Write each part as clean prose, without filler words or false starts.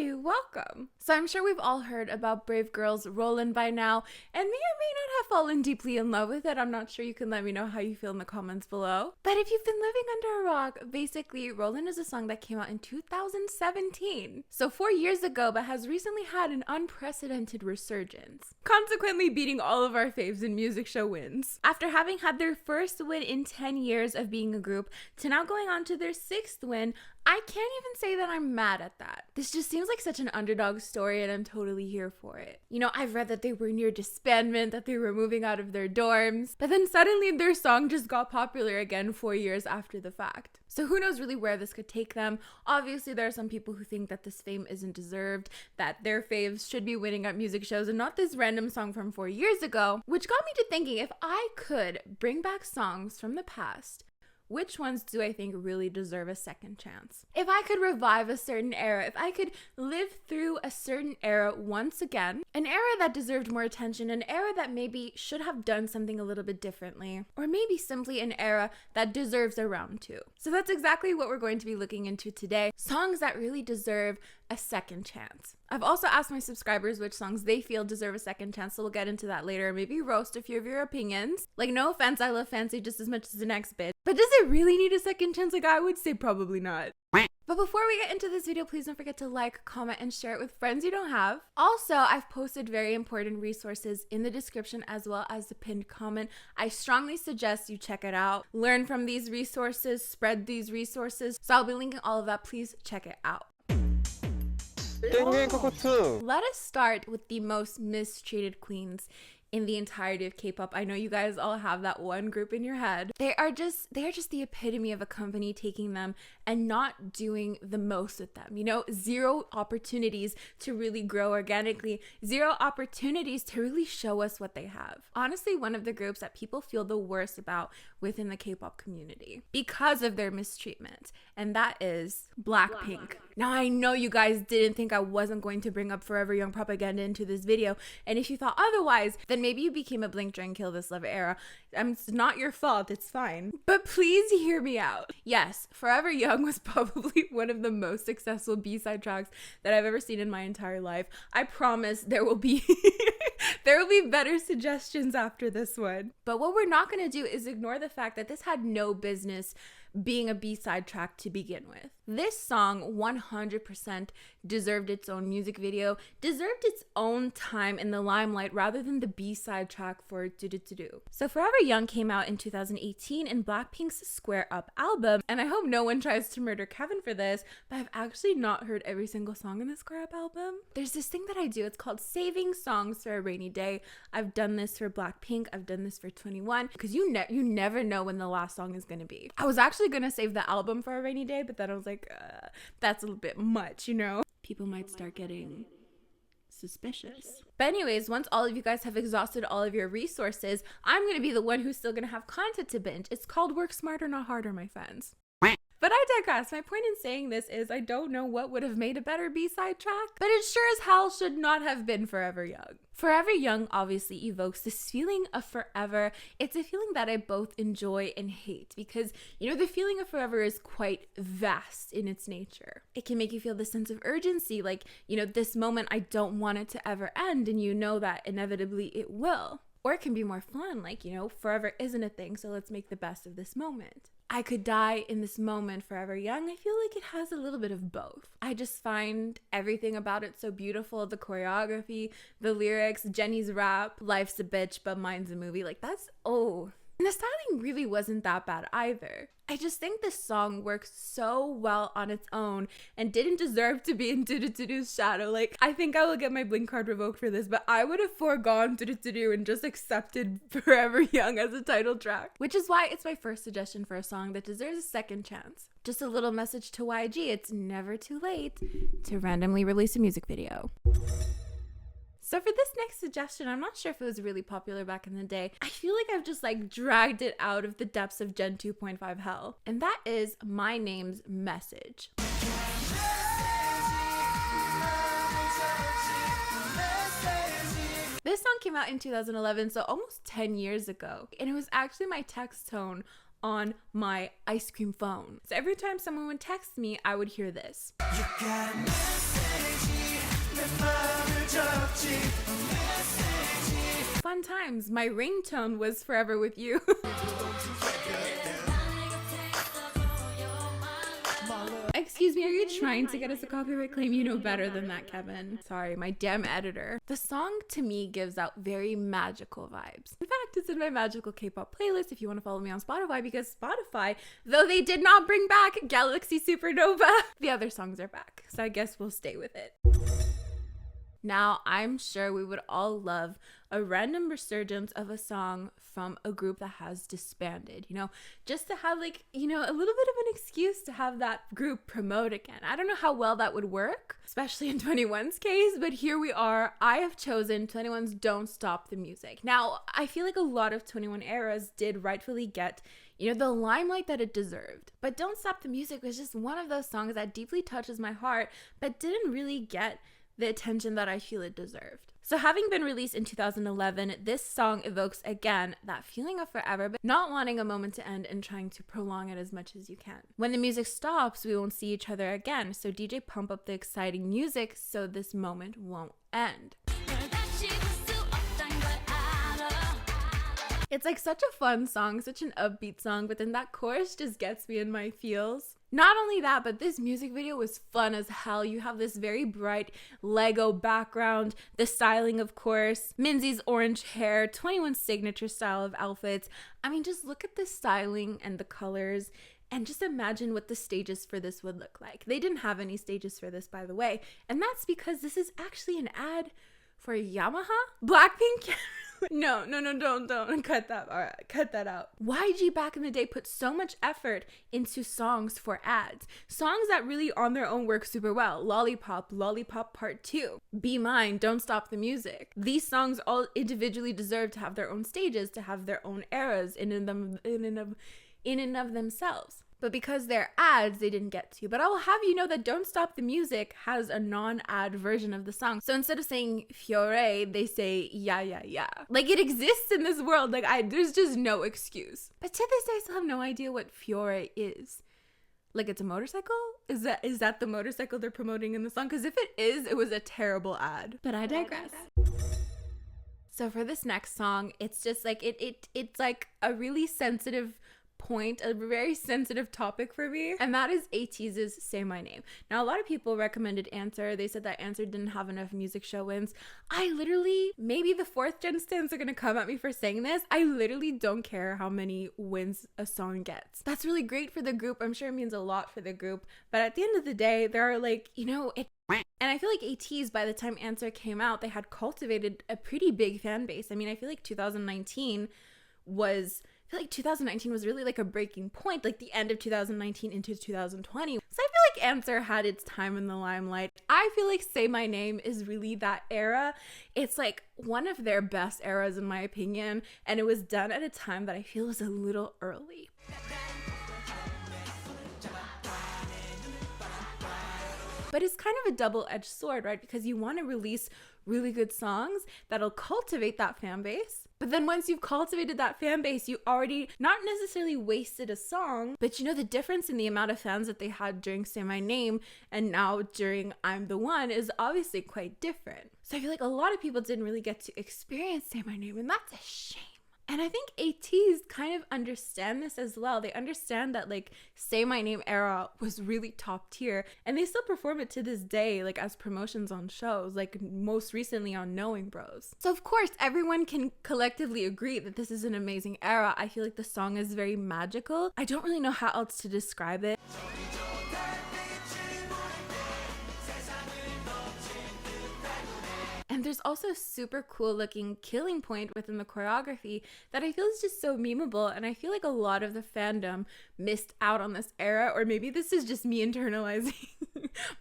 Hi, welcome. So I'm sure we've all heard about Brave Girl's Rollin by now, and may or may not have fallen deeply in love with it. I'm not sure. You can let me know how you feel in the comments below. But if you've been living under a rock, basically Rollin is a song that came out in 2017. So 4 years ago, but has recently had an unprecedented resurgence, consequently beating all of our faves in music show wins. After having had their first win in 10 years of being a group, to now going on to their 6th win, I can't even say that I'm mad at that. This just seems like such an underdog story, and I'm totally here for it. You know, I've read that they were near disbandment, that they were moving out of their dorms, but then suddenly their song just got popular again 4 years after the fact. So who knows really where this could take them. Obviously, there are some people who think that this fame isn't deserved, that their faves should be winning at music shows and not this random song from 4 years ago, which got me to thinking, if I could bring back songs from the past, which ones do I think really deserve a second chance? If I could revive a certain era, if I could live through a certain era once again, an era that deserved more attention, an era that maybe should have done something a little bit differently, or maybe simply an era that deserves a round 2. So that's exactly what we're going to be looking into today. Songs that really deserve a second chance. I've also asked my subscribers which songs they feel deserve a second chance, so we'll get into that later. Maybe roast a few of your opinions. Like, no offense, I love Fancy just as much as the next bit, but does it really need a second chance? Like, I would say probably not. But before we get into this video, please don't forget to like, comment, and share it with friends you don't have. Also, I've posted very important resources in the description as well as the pinned comment. I strongly suggest you check it out. Learn from these resources, spread these resources. So I'll be linking all of that. Please check it out. Let us start with the most mistreated queens in the entirety of K-pop. I know you guys all have that one group in your head. They are just the epitome of a company taking them and not doing the most with them. You know, zero opportunities to really grow organically, zero opportunities to really show us what they have. Honestly, one of the groups that people feel the worst about within the K-pop community because of their mistreatment, and that is Blackpink. Now, I know you guys didn't think I wasn't going to bring up Forever Young propaganda into this video, and if you thought otherwise, then maybe you became a Blink during Kill This Love era. It's not your fault, it's fine. But please hear me out. Yes, Forever Young was probably one of the most successful B-side tracks that I've ever seen in my entire life. I promise there will be there will be better suggestions after this one. But what we're not going to do is ignore the fact that this had no business being a B-side track to begin with. This song 100% deserved its own music video, deserved its own time in the limelight rather than the B-side track for Do Do Do Do. So Forever Young came out in 2018 in Blackpink's Square Up album, and I hope no one tries to murder Kevin for this, but I've actually not heard every single song in the Square Up album. There's this thing that I do, it's called saving songs for a rainy day. I've done this for Blackpink, I've done this for 21, because you never know when the last song is gonna be. I was actually gonna save the album for a rainy day, but then I was like, that's a little bit much, you know? People might start getting suspicious. But anyways, once all of you guys have exhausted all of your resources, I'm gonna be the one who's still gonna have content to binge. It's called work smarter, not harder, my friends. But I digress. My point in saying this is I don't know what would have made a better B-side track, but it sure as hell should not have been Forever Young. Forever Young obviously evokes this feeling of forever. It's a feeling that I both enjoy and hate because, you know, the feeling of forever is quite vast in its nature. It can make you feel this sense of urgency, like, you know, this moment, I don't want it to ever end, and you know that inevitably it will. Or it can be more fun, like, you know, forever isn't a thing, so let's make the best of this moment. I could die in this moment, Forever Young. I feel like it has a little bit of both. I just find everything about it so beautiful. The choreography, the lyrics, Jennie's rap, life's a bitch, but mine's a movie. Like, that's, oh. And the styling really wasn't that bad either. I just think this song works so well on its own and didn't deserve to be in Do Do Do Do's shadow. Like, I think I will get my Blink card revoked for this, but I would have foregone Do Do Do Do and just accepted Forever Young as a title track. Which is why it's my first suggestion for a song that deserves a second chance. Just a little message to YG, it's never too late to randomly release a music video. So for this next suggestion, I'm not sure if it was really popular back in the day. I feel like I've just like dragged it out of the depths of Gen 2.5 hell. And that is Myname's Message. This song came out in 2011, so almost 10 years ago. And it was actually my text tone on my ice cream phone. So every time someone would text me, I would hear this. You got a message. Fun times. My ringtone was Forever With You. Excuse me, are you trying to get us a copyright claim? You know better than that, Kevin. Sorry, my damn editor. The song to me gives out very magical vibes. In fact, it's in my magical K-pop playlist if you want to follow me on Spotify, because Spotify, though they did not bring back Galaxy Supernova, the other songs are back. So I guess we'll stay with it. Now, I'm sure we would all love a random resurgence of a song from a group that has disbanded, you know, just to have like, you know, a little bit of an excuse to have that group promote again. I don't know how well that would work, especially in 21's case, but here we are. I have chosen 21's Don't Stop the Music. Now, I feel like a lot of 21 eras did rightfully get, you know, the limelight that it deserved. But Don't Stop the Music was just one of those songs that deeply touches my heart, but didn't really get the attention that I feel it deserved. So having been released in 2011, this song evokes again that feeling of forever, but not wanting a moment to end and trying to prolong it as much as you can. When the music stops, we won't see each other again, so DJ pump up the exciting music so this moment won't end. It's like such a fun song, such an upbeat song, but then that chorus just gets me in my feels. Not only that, but this music video was fun as hell. You have this very bright Lego background, the styling, of course, Minzy's orange hair, 21's signature style of outfits. I mean, just look at the styling and the colors and just imagine what the stages for this would look like. They didn't have any stages for this, by the way, and that's because this is actually an ad for Yamaha? Blackpink? No, don't cut that. All right, cut that out. YG back in the day put so much effort into songs for ads. Songs that really on their own work super well. Lollipop Part 2. Be Mine, Don't Stop the Music. These songs all individually deserve to have their own stages, to have their own eras in and of themselves. But because they're ads, they didn't get to. But I will have you know that Don't Stop the Music has a non-ad version of the song. So instead of saying Fiore, they say yeah. Like it exists in this world. Like there's just no excuse. But to this day, I still have no idea what Fiore is. Like it's a motorcycle? Is that the motorcycle they're promoting in the song? Because if it is, it was a terrible ad. But I digress. So for this next song, it's just like it's like a really sensitive point, a very sensitive topic for me, and that is Ateez's Say My Name. Now, a lot of people recommended Answer. They said that Answer didn't have enough music show wins. I literally, maybe the 4th gen stans are gonna come at me for saying this, I literally don't care how many wins a song gets. That's really great for the group. I'm sure it means a lot for the group, but at the end of the day, there are like, you know, and I feel like Ateez, by the time Answer came out, they had cultivated a pretty big fan base. I mean, I feel like 2019 was really like a breaking point, like the end of 2019 into 2020. So I feel like Answer had its time in the limelight. I feel like Say My Name is really that era. It's like one of their best eras in my opinion, and it was done at a time that I feel was a little early. But it's kind of a double-edged sword, right? Because you want to release really good songs that'll cultivate that fan base. But then once you've cultivated that fan base, you already not necessarily wasted a song, but you know, the difference in the amount of fans that they had during Say My Name and now during I'm the One is obviously quite different. So I feel like a lot of people didn't really get to experience Say My Name, and that's a shame. And I think Ateez kind of understand this as well. They understand that like Say My Name era was really top tier, and they still perform it to this day, like as promotions on shows, like most recently on Knowing Bros. So of course, everyone can collectively agree that this is an amazing era. I feel like the song is very magical. I don't really know how else to describe it. And there's also a super cool looking killing point within the choreography that I feel is just so memeable, and I feel like a lot of the fandom missed out on this era, or maybe this is just me internalizing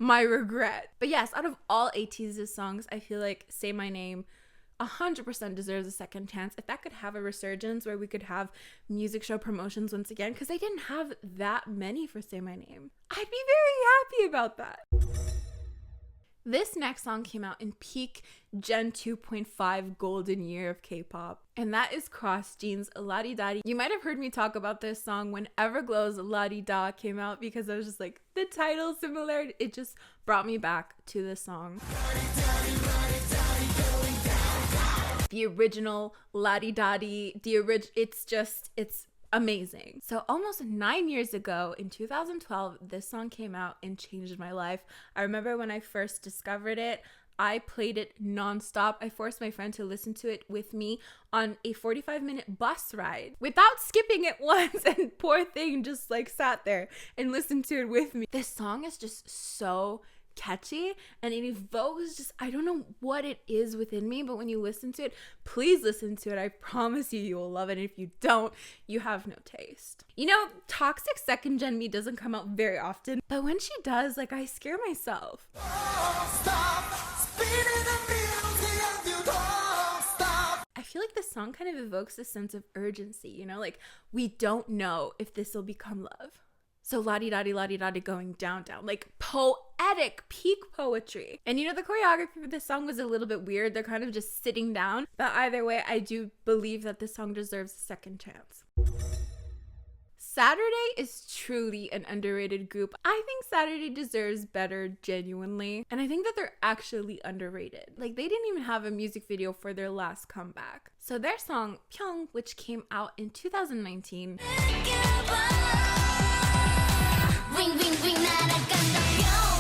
my regret. But yes, out of all Ateez's songs, I feel like Say My Name 100% deserves a second chance. If that could have a resurgence where we could have music show promotions once again, because I didn't have that many for Say My Name, I'd be very happy about that. This next song came out in peak Gen 2.5 golden year of K-pop, and that is Cross Gene's La Di Da. You might have heard me talk about this song when Everglow's La Di Da came out, because I was just like, the title similarity, it just brought me back to the song. the original la-di-da-di, it's amazing. So almost 9 years ago in 2012, this song came out and changed my life. I remember when I first discovered it, I played it nonstop. I forced my friend to listen to it with me on a 45-minute bus ride without skipping it once, and poor thing just like sat there and listened to it with me. This song is just so catchy and it evokes just, I don't know what it is within me, but when you listen to it, please listen to it. I promise you will love it. And if you don't, you have no taste. You know, toxic second gen me doesn't come out very often, but when she does, like, I scare myself. I feel like this song kind of evokes a sense of urgency, you know, like we don't know if this will become love. So la-di-da-di going down, like poetic, peak poetry. And you know, the choreography for this song was a little bit weird. They're kind of just sitting down. But either way, I do believe that this song deserves a second chance. Saturday is truly an underrated group. I think Saturday deserves better, genuinely. And I think that they're actually underrated. Like, they didn't even have a music video for their last comeback. So their song, Bbyeong, which came out in 2019...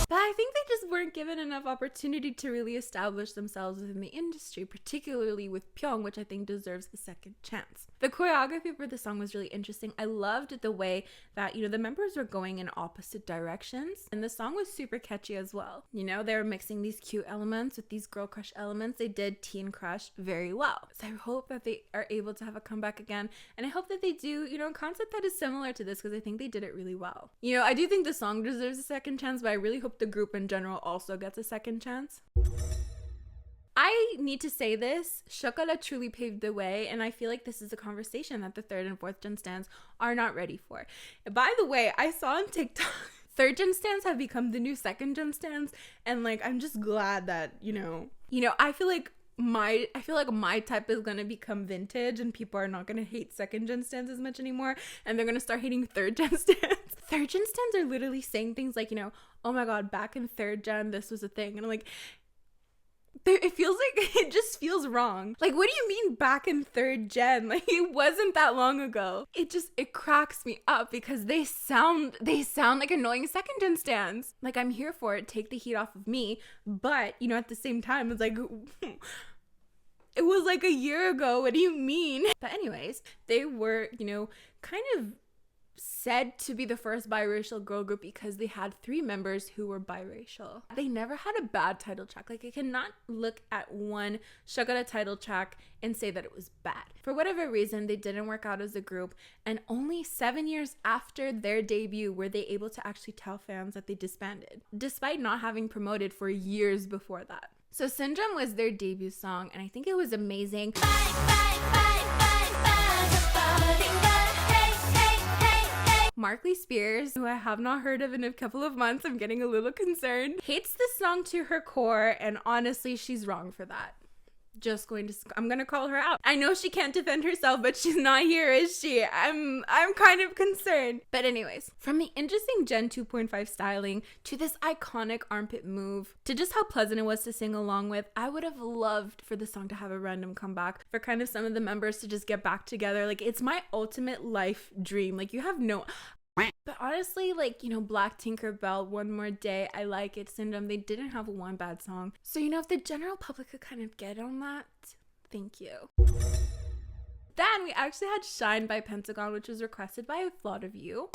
But I think they just weren't given enough opportunity to really establish themselves within the industry, particularly with Bbyeong, which I think deserves the second chance. The choreography for the song was really interesting. I loved the way that, you know, the members were going in opposite directions, and the song was super catchy as well. You know, they were mixing these cute elements with these girl crush elements. They did teen crush very well. So I hope that they are able to have a comeback again, and I hope that they do, you know, a concept that is similar to this, because I think they did it really well. You know, I do think the song deserves a second chance, but I really hope the group in general also gets a second chance. I need to say this, Chocolat truly paved the way, and I feel like this is a conversation that the third and fourth gen stans are not ready for. By the way, I saw on TikTok, third gen stans have become the new second gen stans, and like, I'm just glad that, you know, I feel like my type is gonna become vintage, and people are not gonna hate second gen stans as much anymore, and they're gonna start hating third gen stans. Third gen stans are literally saying things like, you know, oh my god, back in third gen this was a thing, and I'm like, it feels like it just feels wrong. Like, what do you mean back in third gen? Like, it wasn't that long ago. It cracks me up because they sound like annoying second gen stans. Like, I'm here for it, take the heat off of me, but you know, at the same time, it's like, it was like a year ago, what do you mean? But anyways, they were, you know, kind of said to be the first biracial girl group because they had 3 members who were biracial. They never had a bad title track. Like, I cannot look at one Chocolat title track and say that it was bad. For whatever reason, they didn't work out as a group, and only 7 years after their debut were they able to actually tell fans that they disbanded, despite not having promoted for years before that. So Syndrome was their debut song, and I think it was amazing. Markley Spears, who I have not heard of in a couple of months, I'm getting a little concerned, hates this song to her core, and honestly, she's wrong for that. I'm gonna call her out. I know she can't defend herself, but she's not here, is she? I'm kind of concerned. But anyways, from the interesting Gen 2.5 styling to this iconic armpit move to just how pleasant it was to sing along with, I would have loved for the song to have a random comeback, for kind of some of the members to just get back together. Like, it's my ultimate life dream. Like, you have no... But honestly, like, you know, Black Tinkerbell, One More Day, I Like It, Syndrome, they didn't have one bad song. So, you know, if the general public could kind of get on that, thank you. Then we actually had Shine by Pentagon, which was requested by a lot of you.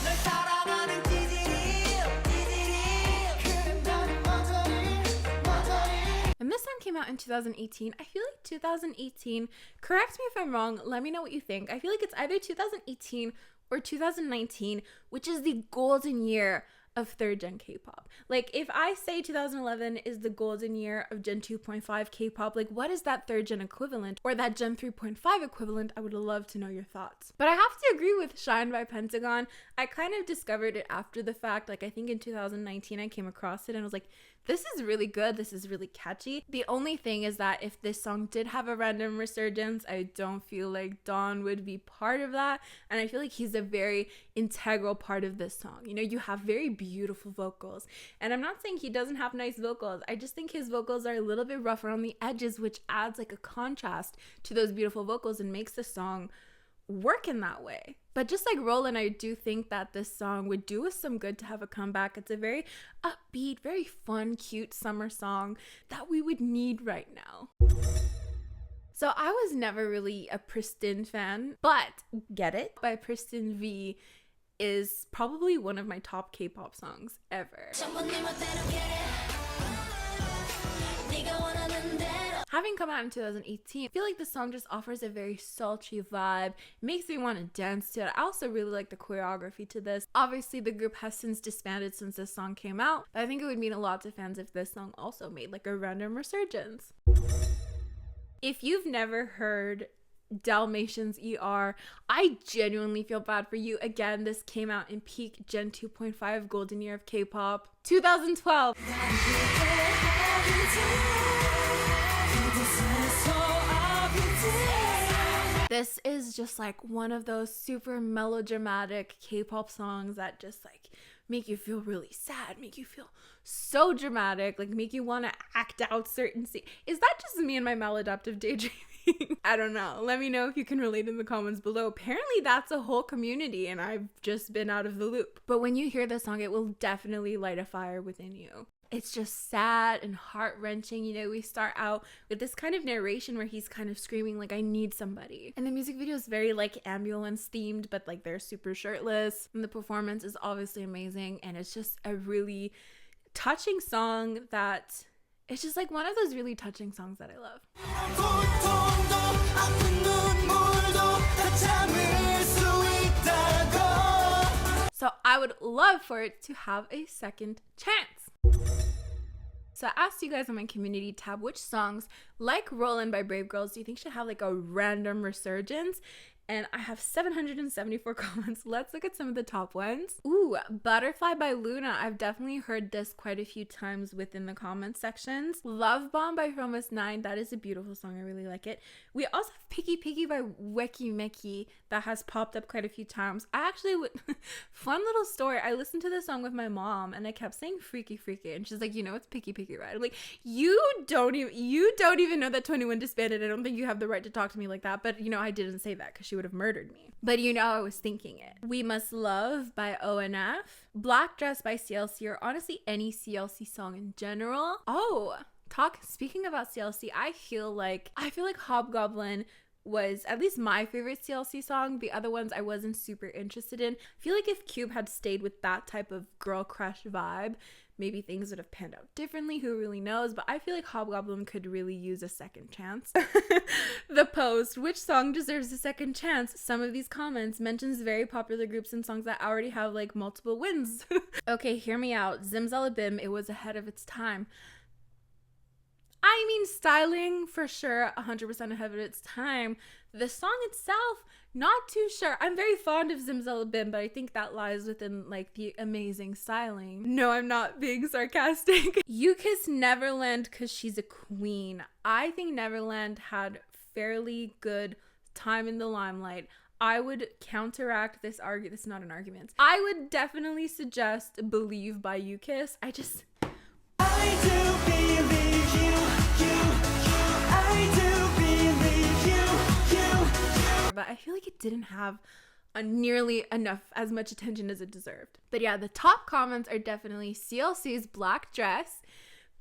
And this song came out in 2018. I feel like 2018, correct me if I'm wrong, let me know what you think. I feel like it's either 2018 or 2019, which is the golden year of third gen K-pop. Like, if I say 2011 is the golden year of Gen 2.5 K-pop, like, what is that third gen equivalent, or that Gen 3.5 equivalent? I would love to know your thoughts. But I have to agree with Shine by Pentagon. I kind of discovered it after the fact. Like, I think in 2019 I came across it and I was like, This is really good. This is really catchy. The only thing is that if this song did have a random resurgence, I don't feel like Dawn would be part of that. And I feel like he's a very integral part of this song. You know, you have very beautiful vocals. And I'm not saying he doesn't have nice vocals. I just think his vocals are a little bit rough around the edges, which adds like a contrast to those beautiful vocals and makes the song work in that way. But just like Rollin, I do think that this song would do us some good to have a comeback. It's a very upbeat, very fun, cute summer song that we would need right now. So I was never really a Pristin fan, but Get It by Pristin V is probably one of my top K-pop songs ever. Having come out in 2018, I feel like the song just offers a very sultry vibe. It makes me want to dance to it. I also really like the choreography to this. Obviously, the group has since disbanded since this song came out, but I think it would mean a lot to fans if this song also made like a random resurgence. If you've never heard Dalmatian's ER, I genuinely feel bad for you. Again, this came out in peak Gen 2.5 golden year of K-pop, 2012. This is just like one of those super melodramatic K-pop songs that just like make you feel really sad, make you feel so dramatic, like make you want to act out certain scenes. Is that just me and my maladaptive daydreaming? I don't know. Let me know if you can relate in the comments below. Apparently that's a whole community and I've just been out of the loop. But when you hear this song, it will definitely light a fire within you. It's just sad and heart-wrenching. You know, we start out with this kind of narration where he's kind of screaming like, I need somebody. And the music video is very like ambulance themed, but like they're super shirtless. And the performance is obviously amazing. And it's just a really touching song that it's just like one of those really touching songs that I love. So I would love for it to have a second chance. So I asked you guys on my community tab which songs like Rollin by Brave Girls do you think should have like a random resurgence? And I have 774 comments. Let's look at some of the top ones. Ooh, Butterfly by Luna. I've definitely heard this quite a few times within the comment sections. Love Bomb by Fromus 9. That is a beautiful song. I really like it. We also have Picky Picky by Weki Meki that has popped up quite a few times. I actually would... Fun little story. I listened to this song with my mom and I kept saying Freaky Freaky. And she's like, you know, it's Picky Picky, right? I'm like, you don't even know that 21 disbanded. I don't think you have the right to talk to me like that. But, you know, I didn't say that because she would have murdered me. But you know, I was thinking it. We Must Love by ONF, Black Dress by CLC, or honestly any CLC song in general. Speaking about CLC, I feel like Hobgoblin was at least my favorite CLC song. The other ones I wasn't super interested in. I feel like if Cube had stayed with that type of girl crush vibe, maybe things would have panned out differently, who really knows, but I feel like Hobgoblin could really use a second chance. The post, which song deserves a second chance? Some of these comments mentions very popular groups and songs that already have like multiple wins. Okay, hear me out. Zimzalabim, it was ahead of its time. I mean, styling for sure, 100% ahead of its time. The song itself, not too sure. I'm very fond of Zimzalabim, but I think that lies within like the amazing styling. No, I'm not being sarcastic. You Kiss Neverland because she's a queen. I think Neverland had fairly good time in the limelight. I would counteract this argument. This is not an argument. I would definitely suggest Believe by You Kiss. I do believe but I feel like it didn't have nearly enough as much attention as it deserved. But yeah, the top comments are definitely CLC's Black Dress,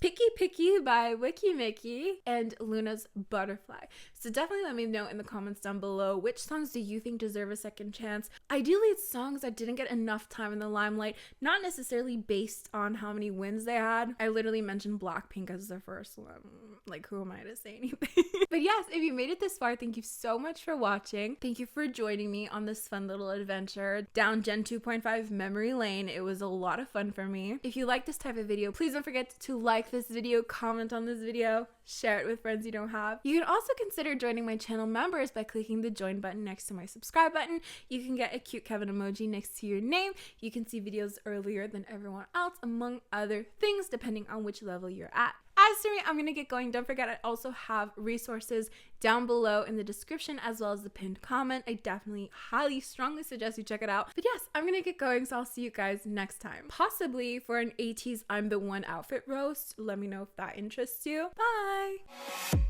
Picky Picky by Weki Meki, and Luna's Butterfly. So definitely let me know in the comments down below which songs do you think deserve a second chance. Ideally, it's songs that didn't get enough time in the limelight, not necessarily based on how many wins they had. I literally mentioned Blackpink as the first one. Like, who am I to say anything? But yes, if you made it this far, thank you so much for watching. Thank you for joining me on this fun little adventure down Gen 2.5 memory lane. It was a lot of fun for me. If you like this type of video, please don't forget to like this video, comment on this video, share it with friends you don't have. You can also consider consider joining my channel members by clicking the join button next to my subscribe button. You can get a cute Kevin emoji next to your name. You can see videos earlier than everyone else, among other things, depending on which level you're at. As for me, I'm going to get going. Don't forget, I also have resources down below in the description as well as the pinned comment. I definitely highly, strongly suggest you check it out. But yes, I'm going to get going, so I'll see you guys next time. Possibly for an Ateez I'm the One outfit roast. Let me know if that interests you. Bye!